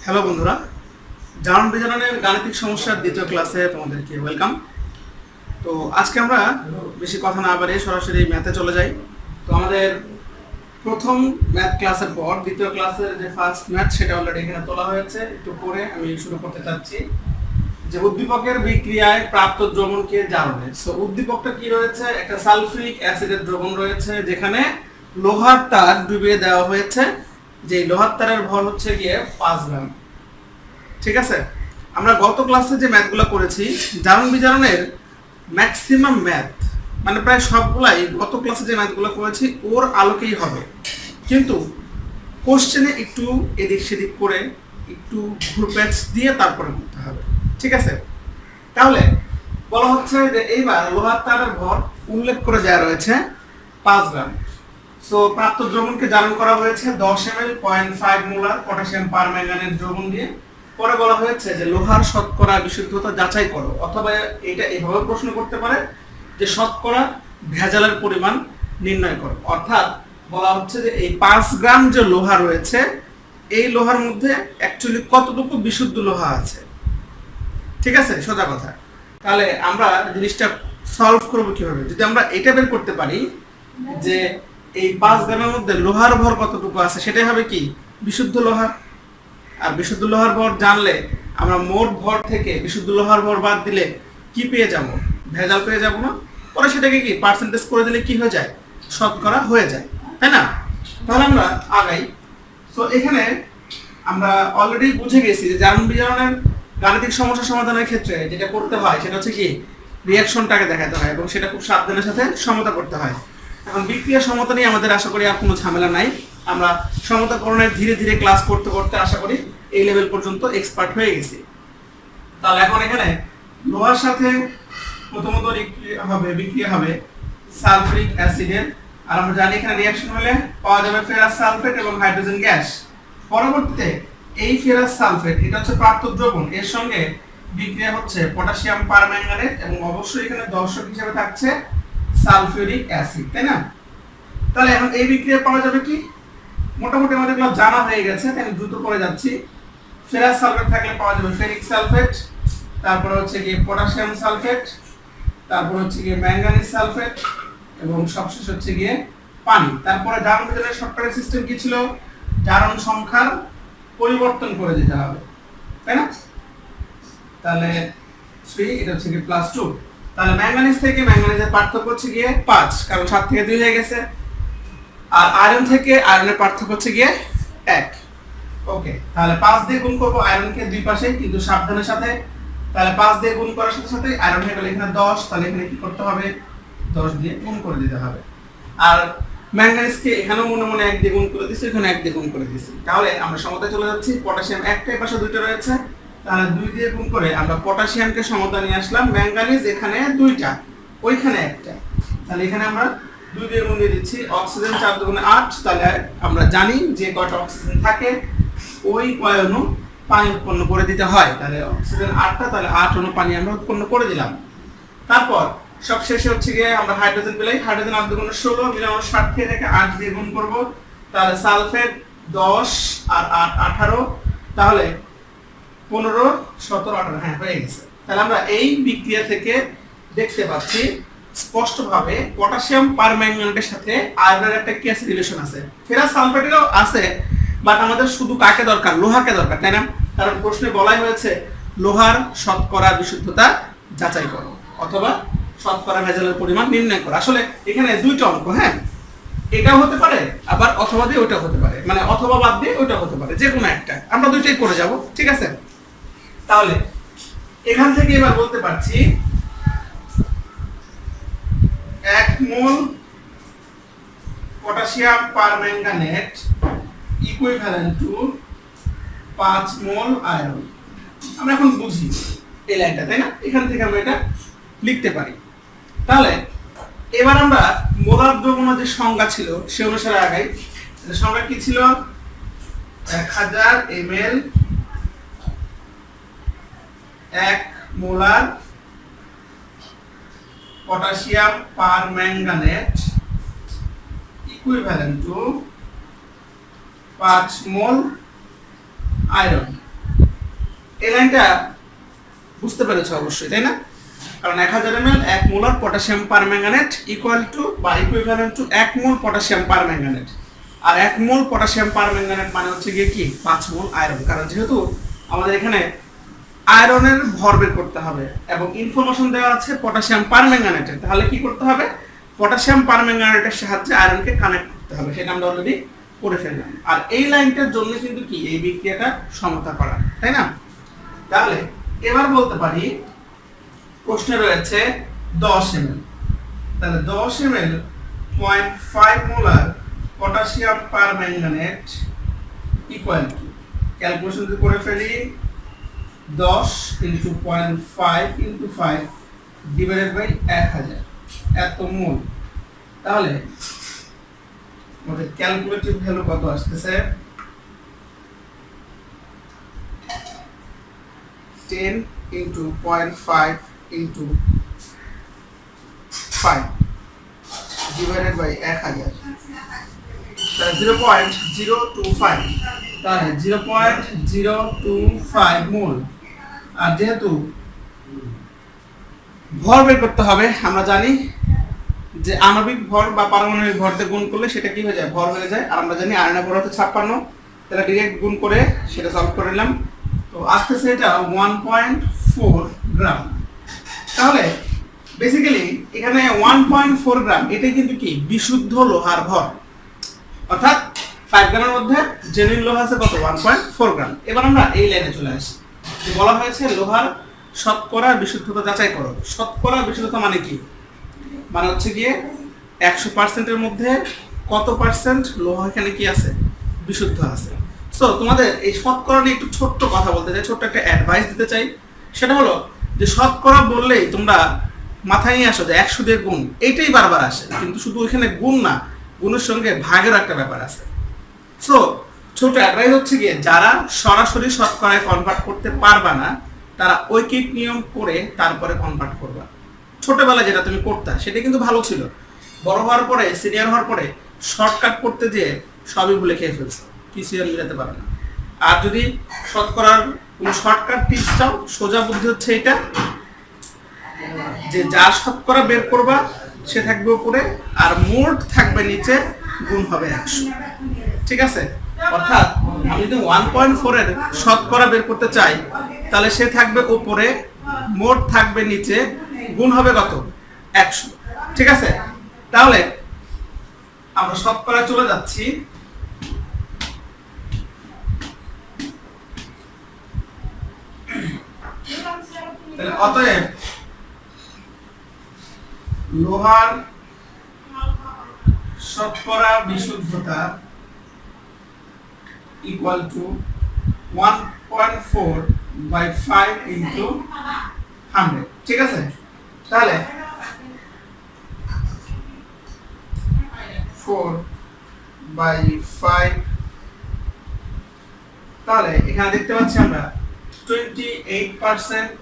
Hello বন্ধুরা, জারণ বিজারণের গাণিতিক সমস্যার দ্বিতীয় ক্লাসে তোমাদেরকে ওয়েলকাম। তো আজকে আমরা বেশি কথা না বাড়িয়ে সরাসরি ম্যাথে চলে যাই। তো আমাদের প্রথম ম্যাথ ক্লাসের পর দ্বিতীয় ক্লাসের যে ফার্স্ট ম্যাথ সেটা অলরেডি এখানে তোলা হয়েছে। একটু পরে আমি শুরু করতে চাচ্ছি যে উদ্দীপকের বিক্রিয়ায় প্রাপ্ত দ্রবণকে জারণে। সো উদ্দীপকটা কি রয়েছে? একটা সালফিউরিক অ্যাসিডের দ্রবণ রয়েছে, যেখানে লোহার তার ডুবিয়ে দেওয়া হয়েছে। যে লোহার তারের ভর হচ্ছে গিয়ে 5 গ্রাম। ঠিক আছে, আমরা গত ক্লাসে যে ম্যাথগুলো করেছি জারণ বিজারণের ম্যাক্সিমাম ম্যাথ মানে প্রায় সবগুলাই গত ক্লাসে যে ম্যাথগুলো করেছি ওর আলোকেই হবে, কিন্তু কোশ্চেনে একটু এদিক সেদিক করে একটু ঘুরপ্যাচ দিয়ে তারপরে করতে হবে। ঠিক আছে, তাহলে বলা হচ্ছে যে এইবার লোহার তারের ভর উল্লেখ করে দেওয়া রয়েছে 5 গ্রাম। সো প্রাপ্ত দ্রবণকে জারণ করা হয়েছে 10 ml 0.5 মোলার পটাশিয়াম পারম্যাঙ্গানেট দ্রবণ দিয়ে। পরে বলা হয়েছে যে লোহার শতকরা বিশুদ্ধতা যাচাই করো, অথবা এটা এভাবে প্রশ্ন করতে পারে যে শতকরা ভেজালের পরিমাণ নির্ণয় করো। অর্থাৎ বলা হচ্ছে যে এই 5 গ্রাম যে লোহা রয়েছে এই লোহার মধ্যে অ্যাকচুয়ালি কতটুকু বিশুদ্ধ লোহা আছে। ঠিক আছে, সোজা কথা। তাহলে আমরা জিনিসটা সলভ করব কিভাবে? যদি আমরা এটা বের করতে পারি যে এই 5 গ্রামের মধ্যে লোহার ভর কতটুকু আছে, সেটাই হবে কি বিশুদ্ধ লোহা। আর বিশুদ্ধ লোহার ভর জানলে আমরা মোট ভর থেকে বিশুদ্ধ লোহার ভর বাদ দিলে কি পেয়ে যাব? ভেজাল পেয়ে যাব না? পরে সেটাকে কি পার্সেন্টেজ করে দিলে কি হয়ে যায়? শতকরা হয়ে যায়, তাই না? তাহলে আমরা আগাই। সো এখানে আমরা অলরেডি বুঝে গেছি যে জারণ বিজারণের গাণিতিক সমস্যা সমাধানের ক্ষেত্রে যেটা করতে হয় সেটা হচ্ছে কি রিঅ্যাকশনটাকে দেখাতে হয়, এবং সেটা খুব সাবধানের সাথে সমতা করতে হয়। এখন বিক্রিয়া সমতা নিয়ে আমাদের আশা করি আর কোনো ঝামেলা নাই। আমরা সমতাকরণের ধীরে ধীরে ক্লাস করতে করতে আশা করি এই লেভেল পর্যন্ত এক্সপার্ট হয়ে গেছি। তাহলে এখন এখানে লোহার সাথে প্রথমত বিক্রিয়া হবে সালফিউরিক অ্যাসিডের। আর আমরা জানি এখানে রিঅ্যাকশন হলে পাওয়া যাবে ফেরাস সালফেট এবং হাইড্রোজেন গ্যাস। পরবর্তীতে এই ফেরাস সালফেট এটা হচ্ছে প্রাপ্ত দ্রবণ, এর সঙ্গে বিক্রিয়া হচ্ছে পটাশিয়াম পারম্যাঙ্গানেট এবং অবশ্যই এখানে দর্শক হিসেবে থাকছে সালফিউরিক অ্যাসিড, তাই না? তাহলে এখন এই বিক্রিয়া পাওয়া যাবে কি? মোটামুটি আমাদের এগুলো জানা হয়ে গেছে, তাই আমি দ্রুত করে যাচ্ছি। ফেরাস সালফেট থাকলে পাওয়া যাবে ফেরিক সালফেট, তারপর হচ্ছে গিয়ে পটাশিয়াম সালফেট, তারপর হচ্ছে গিয়ে ম্যাঙ্গানিজ সালফেট, এবং সবশেষ হচ্ছে গিয়ে পানি। তারপরে জারণ বিজারণের শর্টকাট সিস্টেম কি ছিল? জারণ সংখ্যার পরিবর্তন করে দিতে হবে, তাই না? তাহলে 3 এটা হচ্ছে গিয়ে +2। তাহলে ম্যাঙ্গানিজ থেকে ম্যাঙ্গানিজের পার্থক্য হচ্ছে গিয়ে 5, কারণ 7 থেকে 2 হয়ে গেছে। আর আয়রন থেকে আয়রনের পার্থক্য হচ্ছে গিয়ে 1। ওকে, তাহলে 5 দিয়ে গুণ করব আয়রনকে দুই পাশে, কিন্তু সাবধানের সাথে। তাহলে 5 দিয়ে গুণ করার সাথে সাথে আয়রন হয়ে গেল এখানে 10, তাহলে এখানে কি করতে হবে? 10 দিয়ে গুণ করে দিতে হবে। আর ম্যাঙ্গানিজকে এখানেও মনে মনে 1 দিয়ে গুণ করে দিছি, এখানে 1 দিয়ে গুণ করে দিছি। তাহলে আমরা সমতায় চলে যাচ্ছি। পটাশিয়াম একটাই পাশে দুইটা রয়েছে, তাহলে 2 দিয়ে গুণ করে আমরা পটাশিয়ামকে সমতা নিয়ে আসলাম। ম্যাঙ্গানিজ এখানে দুইটা, ওইখানে একটা, তাহলে এখানে আমরা 2 দিয়ে গুণ দিয়ে দিচ্ছি। অক্সিজেন 4 দুগুণে 8, তাহলে আমরা জানি যে কয়টা অক্সিজেন থাকে ওই কয় অণু পানি উৎপন্ন করে দিতে হয়। তাহলে অক্সিজেন 8টা, তাহলে 8 অণু পানি আমরা উৎপন্ন করে দিলাম। তারপর সবশেষে হচ্ছে গিয়ে আমরা হাইড্রোজেন পেলাই। হাইড্রোজেন 8 দুগুণে 16, মিলানো 60 থেকে এটাকে 8 দিয়ে গুণ করব। তাহলে সালফেট 10 আর 8 18, তাহলে 15 17 18, হ্যাঁ হয়ে গেছে। তাহলে আমরা এই বিক্রিয়া থেকে দেখতে পাচ্ছি স্পষ্টভাবে পটাশিয়াম পারম্যাঙ্গানেটের সাথে আয়রনের একটা কি আছে? রিলেশন আছে। ফেরাস সালফেটেরও আছে, বাট আমাদের শুধু কাকে দরকার? লোহাকে দরকার, তাই না? কারণ প্রশ্নে বলাই হয়েছে লোহার শতকরা বিশুদ্ধতা যাচাই করো, অথবা শতকরা ভেজালের পরিমাণ নির্ণয় করো। আসলে এখানে দুইটা অঙ্ক, হ্যাঁ, এটাও হতে পারে আবার অথবা দিয়ে ওইটা হতে পারে, মানে অথবা বাদ দিয়ে ওইটা হতে পারে, যে কোনো একটা। আমরা দুইটাই করে যাব, ঠিক আছে? তাহলে এখান থেকে এবার বলতে পারছি 1 mole potassium permanganate equivalent to 5 mole iron. আমরা এখন বুঝি এই লাইনটা, তাই না? এখান থেকে আমরা এটা লিখতে পারি। তাহলে এবার আমরা মোলার দ্রবণের যে সংজ্ঞা ছিল সে অনুসারে আগাই। সংজ্ঞা কি ছিল? 1000 ml 1 molar potassium permanganate equivalent to 5 mole iron. এই লাইনটা বুঝতে পেরেছো অবশ্যই, তাই না? কারণ 1000 ml 1 molar potassium permanganate equal to বা equivalent to 1 mole potassium permanganate. আর 1 মোল পটাশিয়াম পারম্যাঙ্গানেট মানে হচ্ছে গিয়ে কি 5 মোল আয়রন। কারণ যেহেতু আমাদের এখানে আয়রনের ভর বের করতে হবে এবং ইনফরমেশন দেওয়া আছে পটাশিয়াম পারম্যাঙ্গানেটে, তাহলে কি করতে হবে? পটাশিয়াম পারম্যাঙ্গানেটের সাহায্যে আয়রনকে কানেক্ট করতে হবে, সেটা আমরা অলরেডি করে ফেললাম। আর এই লাইনটার জন্য কিন্তু কি এই বিক্রিয়াটা সমতা করা, তাই না? তাহলে এবার বলতে পারি প্রশ্নে রয়েছে 10 ml, তাহলে 10 ml 0.5 molar potassium permanganate equal two, calculation যদি করে ফেলি 10 ইনটু 0.5 ইনটু 5 ডিভাইডেড বাই 1000 এত মোল। তাহলে আমাদের ক্যালকুলেটিভ ভ্যালু কত আসতেছে? 10 ইনটু 0.5 ইনটু 5 ডিভাইডেড বাই 1000, তাহলে 0.025, তাহলে 0.025 মোল। আর যেহেতু ভর বের করতে হবে, আমরা জানি যে আণবিক ভর বা পারমাণবিক ভর দিয়ে গুণ করলে সেটা কি হয়ে যায়? ভর হয়ে যায়। আর আমরা জানি আয়নের ভর হচ্ছে 56, তাহলে ডাইরেক্ট গুণ করে সেটা সলভ করে নিলাম। তো আসতেছে এটা 1.4 গ্রাম। তাহলে বেসিক্যালি এখানে 1.4 গ্রাম এটাই কিন্তু কি বিশুদ্ধ লোহার ভর, অর্থাৎ 5 গ্রামের মধ্যে জেনুইন লোহা আছে কত? 1.4 গ্রাম। এবার আমরা এই লাইনে চলে আসি, যে বলা হয়েছে লোহার শতকরা বিশুদ্ধতা যাচাই করো। শতকরা বিশুদ্ধতা মানে কি? মানে হচ্ছে গিয়ে 100% এর মধ্যে কত পার্সেন্ট লোহা এখানে কি আছে? বিশুদ্ধ আছে। সো তোমাদের এই শতকরা নিয়ে একটু ছোট্ট কথা বলতে চাই, ছোট্ট একটা অ্যাডভাইস দিতে চাই। সেটা হলো যে শতকরা বললেই তোমরা মাথায় নিয়ে আসো যে 100 দিয়ে গুণ, এইটাই বারবার আসে, কিন্তু শুধু ওইখানে গুণ না, গুণের সঙ্গে ভাগের একটা ব্যাপার আছে। সো ছোট অ্যাডভাইস হচ্ছে গিয়ে যারা সরাসরি শতকরায় কনভার্ট করতে পারবা না, তারা ঐকিক নিয়ম করে তারপরে কনভার্ট করবা। ছোটবেলায় যেটা তুমি করতে সেটা কিন্তু ভালো ছিল, বড় হওয়ার পরে সিনিয়র হওয়ার পরে শর্টকাট করতে যেয়ে সবই ভুলে খেয়ে ফেলছো, কিছুই আর মিলাতে পারে না। আর যদি শতকরার কোনো শর্টকাট টিপস চাও, সোজা বুদ্ধি হচ্ছে এটা, যে যা শতকরা বের করবা সে থাকবে উপরে আর মোট থাকবে নিচে, গুণ হবে 100। ঠিক আছে? অর্থাৎ আমি যদি 1.4 এর শতকরা বের করতে চাই, তাহলে সে থাকবে উপরে, মোট থাকবে নিচে, গুণ হবে কত? 100। ঠিক আছে? তাহলে আমরা শতকরা চলে যাচ্ছি। তাহলে অতএব লোহার শতকরা বিশুদ্ধতা ইকুয়াল টু 1.4 বাই 5 ইনটু 100। ঠিক আছে? তাহলে 4 বাই 5, তাহলে এখানে দেখতে পাচ্ছি আমরা 28%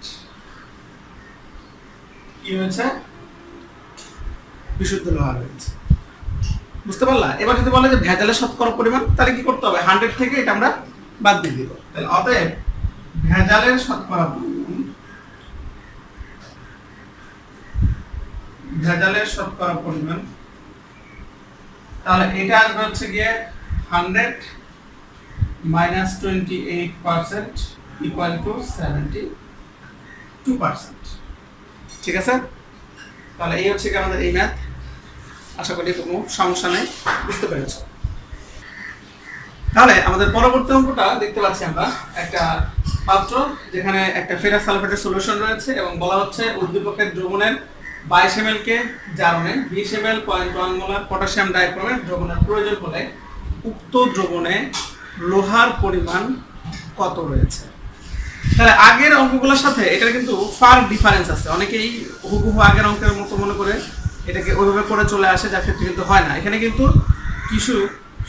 কি হয়েছে? বিশুদ্ধ লোহা রয়েছে। বুঝতে পারলা? এবার যদি বলে যে ভেজালের শতকরা পরিমাণ, তাহলে কি করতে হবে? 100 থেকে এটা আমরা বাদ দিয়ে দিব। তাহলে অতএব ভেজালের শতকরা পরিমাণ, ভেজালের শতকরা পরিমাণ, তাহলে এটা আসবে হচ্ছে গিয়ে 100 মাইনাস 28% ইকুয়াল টু 72%। ঠিক আছে? তাহলে এই হচ্ছে কি আমাদের এই ম্যাথ। আশা করি কোনো সমস্যা নেই, বুঝতে পেরেছ। তাহলে আমাদের পরবর্তী অঙ্কটা দেখতে পাচ্ছি আমরা একটা পাত্র যেখানে একটা ফেরাস সালফেটের সলিউশন রয়েছে এবং বলা হচ্ছে উদ্দীপকের দ্রবণের 22 ml কে জারণে 20 ml 0.1 মোলার পটাশিয়াম ডাইক্রোমেট দ্রবণের প্রয়োজন হলে উক্ত দ্রবণে লোহার পরিমাণ কত রয়েছে। তাহলে আগের অঙ্কগুলোর সাথে এটা কিন্তু ফার ডিফারেন্স আছে। অনেকেই হুবহু আগের অঙ্কের মতো মনে করে এটাকে ওইভাবে করে চলে আসে, যার ক্ষেত্রে কিন্তু হয় না। এখানে কিন্তু কিছু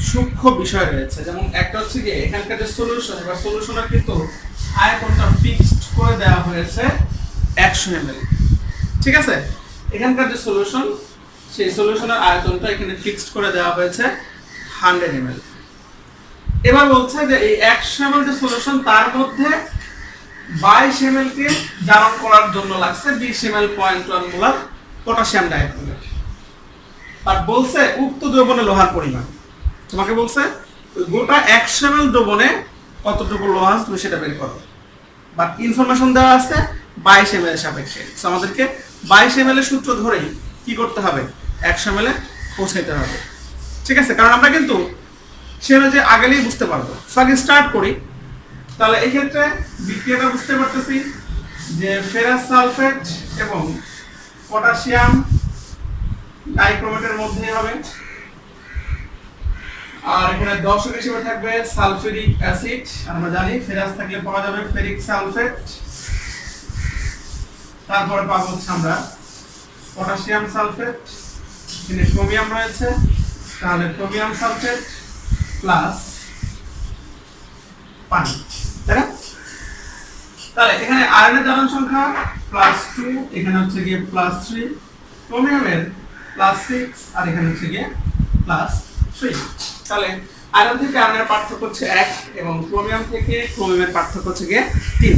সূক্ষ্ম বিষয় রয়েছে। যেমন একটা হচ্ছে কি এখানকার যে সলিউশন, এবার সলিউশনের কিন্তু আয়তনটা ফিক্সড করে দেওয়া হয়েছে 100 ml। ঠিক আছে? এখানকার যে সলিউশন, সেই সলিউশনের আয়তনটা এখানে ফিক্সড করে দেওয়া হয়েছে 100 ml। এবার বলছে যে এই 100 ml যে সলিউশন, তার মধ্যে 22 ml কে জারণ করার জন্য লাগছে 20 ml 0.1 মোলার পটাশিয়াম ডাইক্রোমেট। আর বলছে উক্ত দ্রবণে লোহার পরিমাণ, তোমাকে বলছে গোটা 100 ml দ্রবণে কতটুকু লোহা আছে তুমি সেটা বের করো, বাট ইনফরমেশন দেওয়া আছে 22 ml এর সাপেক্ষে। সো আমাদেরকে 22 ml এর সূত্র ধরেই কি করতে হবে, 100 ml এ পৌঁছাইতে হবে। ঠিক আছে, কারণ আমরা কিন্তু সেটা যে আগেই বুঝতে পারবো। সো আগে স্টার্ট করি। তাহলে এই ক্ষেত্রে বিক্রিয়াটা বুঝতে পারতেছি যে ফেরাস সালফেট এবং পটাশিয়াম ডাইক্রোমেটের মধ্যে হবে, আর এখানে দশক হিসেবে থাকবে সালফিউরিক অ্যাসিড। আমরা জানি ফেরাস থাকলে পাওয়া যাবে ফেরিক সালফেট, তারপরে পাবো হচ্ছে আমরা পটাশিয়াম সালফেট, এখানে ক্রোমিয়াম রয়েছে, তাহলে ক্রোমিয়াম সালফেট প্লাস পানি, তাই না? তাহলে এখানে আয়রনের জারণ সংখ্যা +2, এখানে হচ্ছে গিয়ে +3, ক্রোমিয়ামের +6, আর এখানে হচ্ছে গিয়ে +3। তাহলে আয়রন থেকে আয়রনের পার্থক্য হচ্ছে 1 এবং ক্রোমিয়াম থেকে ক্রোমিয়ামের পার্থক্য হচ্ছে গিয়ে 3।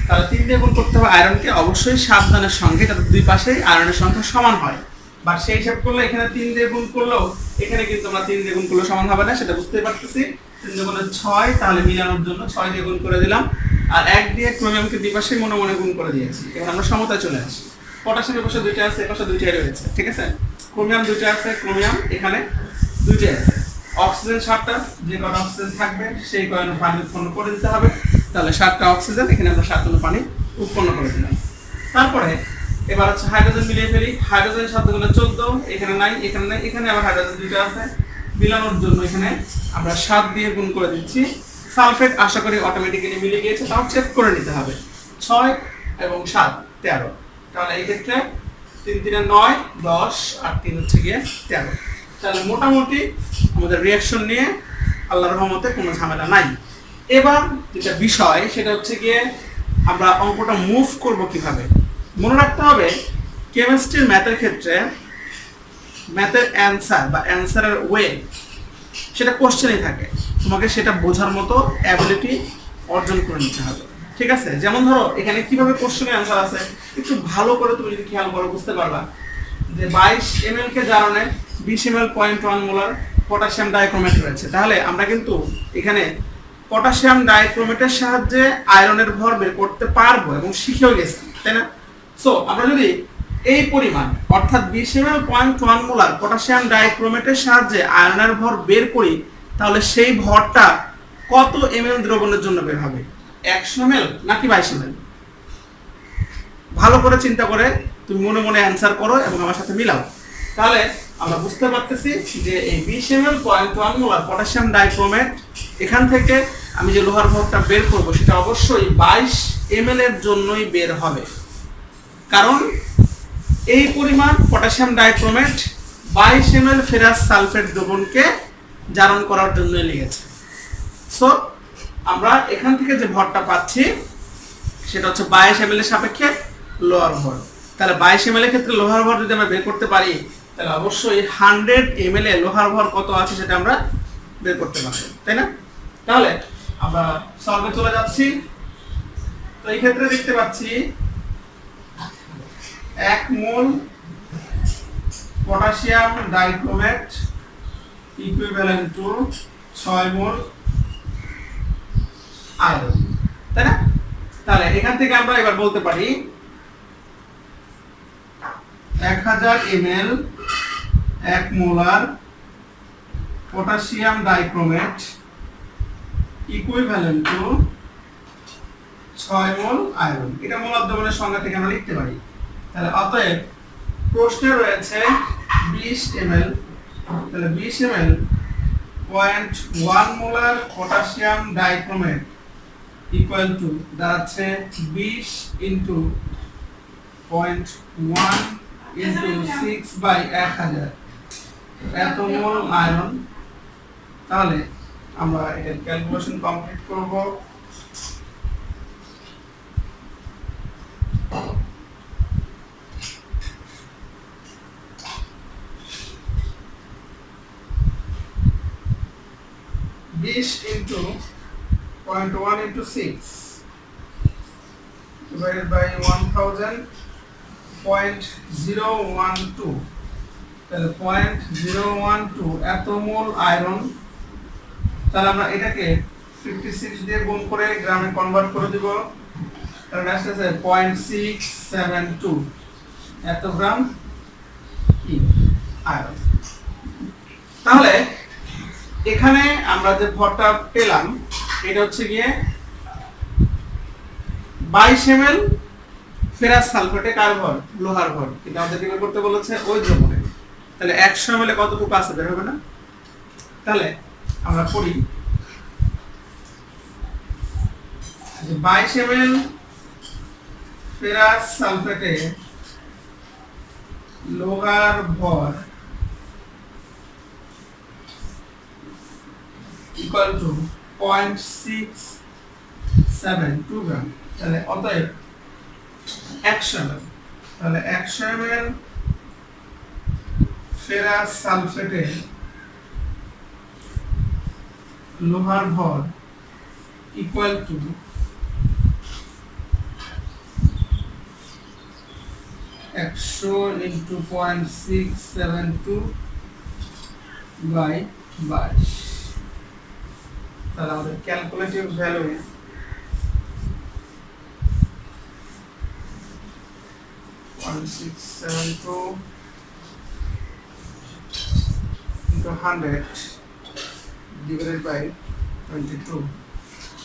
তাহলে 3 দিয়ে গুণ করতে হবে আয়রনকে, অবশ্যই সাবধানের সঙ্গে, যাতে দুই পাশেই আয়রনের সংখ্যা সমান হয়। বাট সেই হিসাব করলে এখানে 3 দিয়ে গুণ করলেও এখানে কিন্তু আমরা 3 দিয়ে গুণ করলে সমান হবে না, সেটা বুঝতেই পারতেছি। 3 দিয়ে গুণে 6, তাহলে মিলানোর জন্য 6 দিয়ে গুণ করে দিলাম, আর 1 দিয়ে ক্রোমিয়ামকে দুই পাশে মনে মনে গুণ করে দিয়েছি। এবার আমরা সমতায় চলে আসি। পটাশিয়ামের পাশে দুইটা আছে, এর পাশে দুইটাই রয়েছে, ঠিক আছে? ক্রোমিয়াম দুইটা আছে, ক্রোমিয়াম এখানে দুইটাই আছে। অক্সিজেন 7টা, যে কয়টা অক্সিজেন থাকবে সেই কয়টা পানি উৎপন্ন করে দিতে হবে। তাহলে 7টা অক্সিজেন, এখানে আমরা 7 টন পানি উৎপন্ন করে দিলাম। তারপরে এবার হচ্ছে হাইড্রোজেন মিলিয়ে ফেলি। হাইড্রোজেন 7 গুণে 14, এখানে নাই, এখানে নাই, এখানে আবার হাইড্রোজেন দুইটা আছে, মিলানোর জন্য এখানে আমরা 7 দিয়ে গুণ করে দিচ্ছি। সালফেট আশা করি অটোমেটিক্যালি মিলে গিয়েছে, তাও চেক করে নিতে হবে। 6 এবং 7 13, তাহলে এই ক্ষেত্রে 3 3 9 10 আর 3 হচ্ছে গিয়ে 13। তাহলে মোটামুটি আমাদের রিঅ্যাকশন নিয়ে আল্লাহর রহমতে কোনো ঝামেলা নাই। এবার যেটা বিষয় সেটা হচ্ছে গিয়ে আমরা অঙ্কটা মুভ করব কিভাবে। মনে রাখতে হবে কেমিস্ট্রির ম্যাথের ক্ষেত্রে ম্যাথের অ্যানসার বা অ্যানসারের ওয়ে সেটা কোশ্চেনই থাকে, তোমাকে সেটা বোঝার মতো অ্যাবিলিটি অর্জন করে নিতে হবে। ঠিক আছে, যেমন ধরো এখানে কিভাবে কোশ্চেনের অ্যানসার আছে একটু ভালো করে তুমি যদি খেয়াল করো বুঝতে পারবা যে 22 ml কে জারণে 20 ml 0.1 মোলার পটাশিয়াম ডাইক্রোমেট রয়েছে। তাহলে আমরা কিন্তু এখানে পটাশিয়াম ডাইক্রোমেটের সাহায্যে আয়রনের ভর বের করতে পারবো এবং শিখেও গেছি, তাই না? সো আমরা যদি এই পরিমাণ অর্থাৎ 20 ml 0.1 মোলার পটাশিয়াম ডাইক্রোমেটের সাহায্যে আয়রনের ভর বের করি, তাহলে সেই ভরটা কত ml দ্রবণের জন্য বের হবে, 100 ml নাকি 22 ml? ভালো করে চিন্তা করে তুমি মনে মনে অ্যানসার করো এবং আমার সাথে মিলাও। তাহলে আমরা বুঝতে পারতেছি যে এই 20 ml 0.1 মোলার পটাশিয়াম ডাইক্রোমেট, এখান থেকে আমি যে লোহার ভরটা বের করব সেটা অবশ্যই 22 ml এর জন্যই বের হবে, কারণ এই পরিমাণ potassium dichromate 22 ml ferrous sulphate দ্রবণকে জারণ করার জন্য লেগেছে। সো আমরা এখান থেকে যে ভরটা পাচ্ছি সেটা হচ্ছে 22 ml এর সাপেক্ষে লোহার ভর। তাহলে 22 ml এর ক্ষেত্রে লোহার ভর যদি আমরা বের করতে পারি, তাহলে অবশ্যই 100 ml এ লোহার ভর কত আছে সেটা আমরা বের করতে পারবো, তাই না? তাহলে আমরা সলভে চলে যাচ্ছি। তো এই ক্ষেত্রে দেখতে পাচ্ছি 1 mole potassium dichromate equivalent to 6 mole iron, তাই না? তাহলে এখান থেকে আমরা এবার বলতে পারি 1000 ml 1 molar potassium dichromate equivalent to 6 mole iron. এটা মোলার দ্রবণের সংজ্ঞা থেকে আমরা লিখতে পারি। তাহলে অতএব প্রশ্নে রয়েছে 20 ml, তাহলে 20 ml 0.1 molar potassium dichromate equal to দাঁড়াচ্ছে 20 ইনটু 0.1 ইনটু 6/1000 এত মোল আয়রন। তাহলে আমরা এর ক্যালকুলেশন কমপ্লিট করব। ইন্টু 0.1 ইন্টু 6 divided by 1000.012, তাহলে 0.012 এত মোল আয়রন। তাহলে আমরা এটাকে 56 দিয়ে গুণ করে গ্রামে কনভার্ট করে দিব, তাহলে আসছে 0.672 এত গ্রাম কি আয়রন। তাহলে এখানে আমরা যে ভরটা পেলাম এটা হচ্ছে গিয়ে 22 ml ফেরাস সালফেটে কার ভর, লোহার ভর, কিন্তু আমাদের বের করতে বলেছে ওই দ্রবণে। তাহলে 100 ml কতটুকু আছে বের হবে না? তাহলে আমরা পড়ি যে 22 ml ফেরাস সালফেটে লোহার ভর equal to 0.672 গ্রাম। তাহলে অতএব 100 ml, তাহলে 100 ml ফেরাস সালফেটে লোহার ভর equal to 100 into 0.672 by 22। তাহলে আমাদের calculative value 0.672 into 100 divided by 22,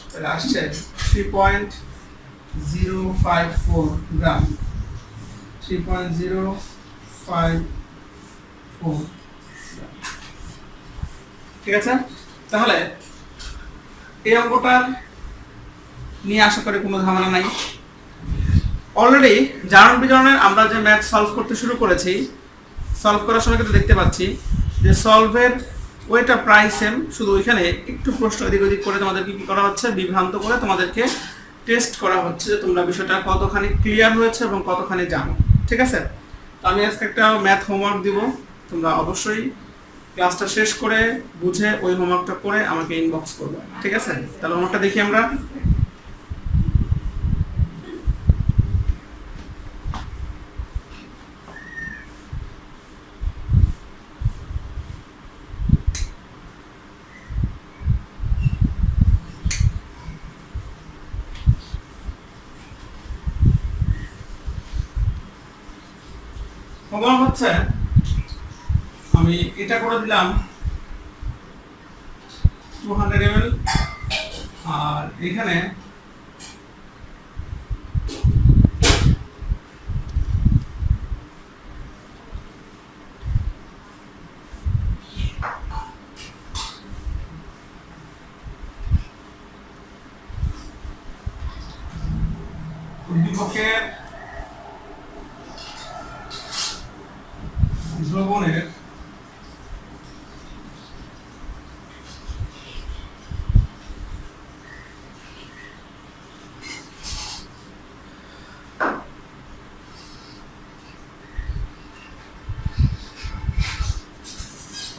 তাহলে আসছে 3.054 গ্রাম। 3.054, ঠিক আছে। তাহলে এই অঙ্কটা নিয়ে আশা করি কোনো ঝামেলা নাই। অলরেডি জারণ বিজারণের আমরা যে ম্যাথ সলভ করতে শুরু করেছি, সলভ করার সময় কিন্তু দেখতে পাচ্ছি যে সলভের ওইটা প্রায় সেম, শুধু ওইখানে একটু প্রশ্ন এদিক ওদিক করে তোমাদেরকে কি করা হচ্ছে, বিভ্রান্ত করে তোমাদেরকে টেস্ট করা হচ্ছে যে তোমরা বিষয়টা কতখানি ক্লিয়ার হয়েছে এবং কতখানি জানো, ঠিক আছে। তো আমি আজকে একটা ম্যাথ হোমওয়ার্ক দিব, তোমরা অবশ্যই ক্লাসটা শেষ করে বুঝে ওই হোমওয়ার্কটা করে আমাকে ইনবক্স করবে, ঠিক আছে। তাহলে হোমওয়ার্কটা দেখি আমরা। হোমওয়ার্ক হচ্ছে, আমি এটা করে দিলাম 200 ml, আর এখানে উদ্দীপকের দ্রবণের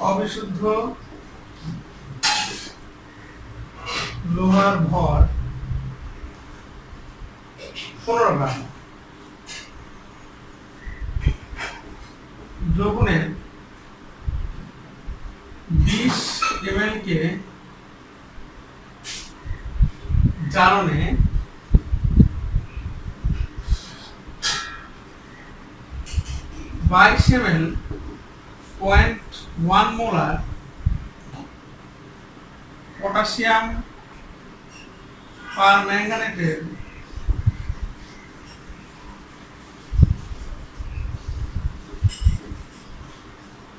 অবিশুদ্ধ লোহার ভর 15 গ্রাম। দ্রবণের 20 ml কে জারণে 22 ml 0.1 মোলার পটাশিয়াম পারম্যাঙ্গানেটের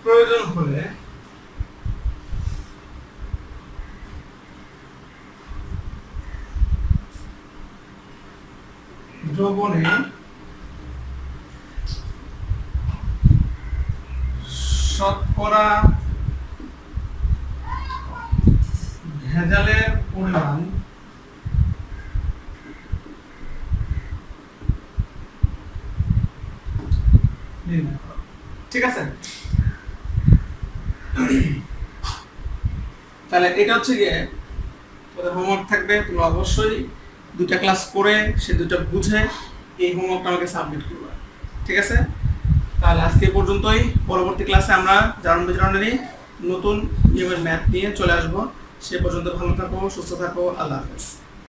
প্রয়োজন হলে দ্রবণে শতকরা ভেজালের পরিমাণ নির্ণয় করো, ঠিক আছে। তাহলে এটা হচ্ছে গিয়ে হোমওয়ার্ক থাকবে, তোমরা অবশ্যই দুইটা ক্লাস করে সে দুইটা বুঝে এই হোমওয়ার্কটা আমাকে সাবমিট করবে। ঠিক আছে, তাহলে আজকে এই পর্যন্তই। পরবর্তী ক্লাসে আমরা জারণ বিজারণেরই নতুন নিয়মের ম্যাথ নিয়ে চলে আসবো। সে পর্যন্ত ভালো থাকো, সুস্থ থাকো, আল্লাহ হাফেজ।